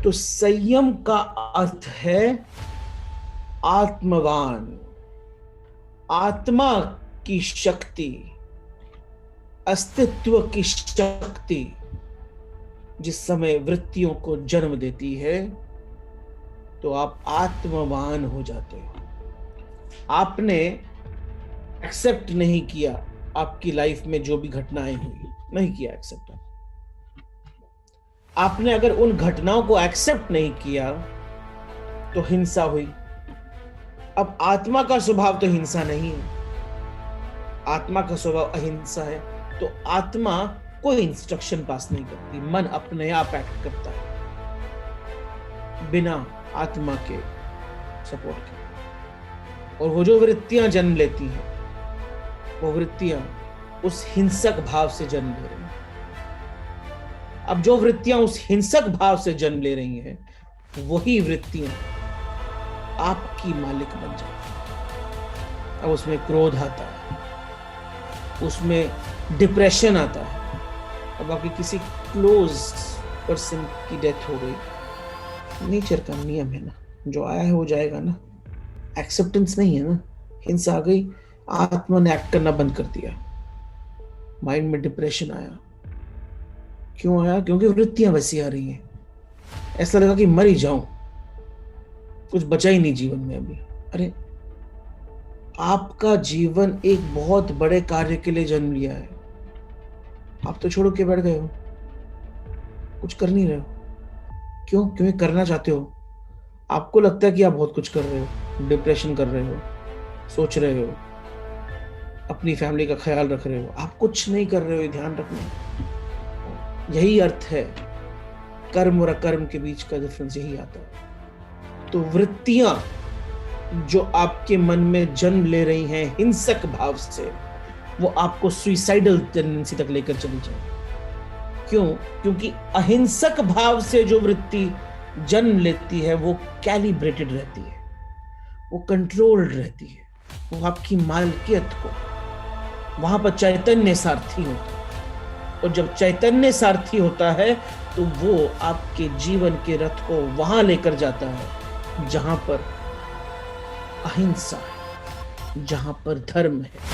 तो संयम का अर्थ है आत्मवान, आत्मा की शक्ति, अस्तित्व की शक्ति जिस समय वृत्तियों को जन्म देती है तो आप आत्मवान हो जाते हो। आपने एक्सेप्ट नहीं किया आपकी लाइफ में जो भी घटनाएं हुई, नहीं किया एक्सेप्ट। आपने अगर उन घटनाओं को एक्सेप्ट नहीं किया तो हिंसा हुई। अब आत्मा का स्वभाव तो हिंसा नहीं है, आत्मा का स्वभाव अहिंसा है। तो आत्मा कोई इंस्ट्रक्शन पास नहीं करती, मन अपने आप एक्ट करता है बिना आत्मा के सपोर्ट के। और वो जो वृत्तियां जन्म लेती हैं, वो वृत्तियां उस हिंसक भाव से जन्म ले रही हैं। अब जो वृत्तियां उस हिंसक भाव से जन्म ले रही हैं, वही वृत्तियां आपकी मालिक बन जाती हैं। अब उसमें क्रोध आता है, उसमें डिप्रेशन आता है। अब आपके किसी क्लोज पर्सन की डेथ हो गई, नेचर का नियम है ना, जो आया है वो जाएगा ना, एक्सेप्टेंस नहीं है ना, हिंसा आ गई, आत्मा ने एक्ट करना बंद कर दिया, माइंड में डिप्रेशन आया। क्यों आया? क्योंकि वृत्तियां वैसी आ रही हैं, ऐसा लगा कि मर ही जाऊं, कुछ बचा ही नहीं जीवन में अभी। अरे आपका जीवन एक बहुत बड़े कार्य के लिए जन्म लिया है, आप तो छोड़ के बैठ गए हो, कुछ कर नहीं रहे हो। क्यों? क्योंकि करना चाहते हो। आपको लगता है कि आप बहुत कुछ कर रहे हो, डिप्रेशन कर रहे हो, सोच रहे हो, अपनी फैमिली का ख्याल रख रहे हो, आप कुछ नहीं कर रहे हो, ध्यान रखना। यही अर्थ है, कर्म और अकर्म के बीच का डिफरेंस यही आता है। तो वृत्तियां जो आपके मन में जन्म ले रही हैं हिंसक भाव से, वो आपको सुइसाइडल टेंडेंसी तक लेकर चली जाए। क्यों? क्योंकि अहिंसक भाव से जो वृत्ति जन्म लेती है वो कैलिब्रेटेड रहती है, वो कंट्रोल्ड रहती है, वो आपकी मालकियत को, वहां पर चैतन्य सारथी होता है। और जब चैतन्य सारथी होता है तो वो आपके जीवन के रथ को वहां लेकर जाता है जहां पर अहिंसा है, जहां पर धर्म है,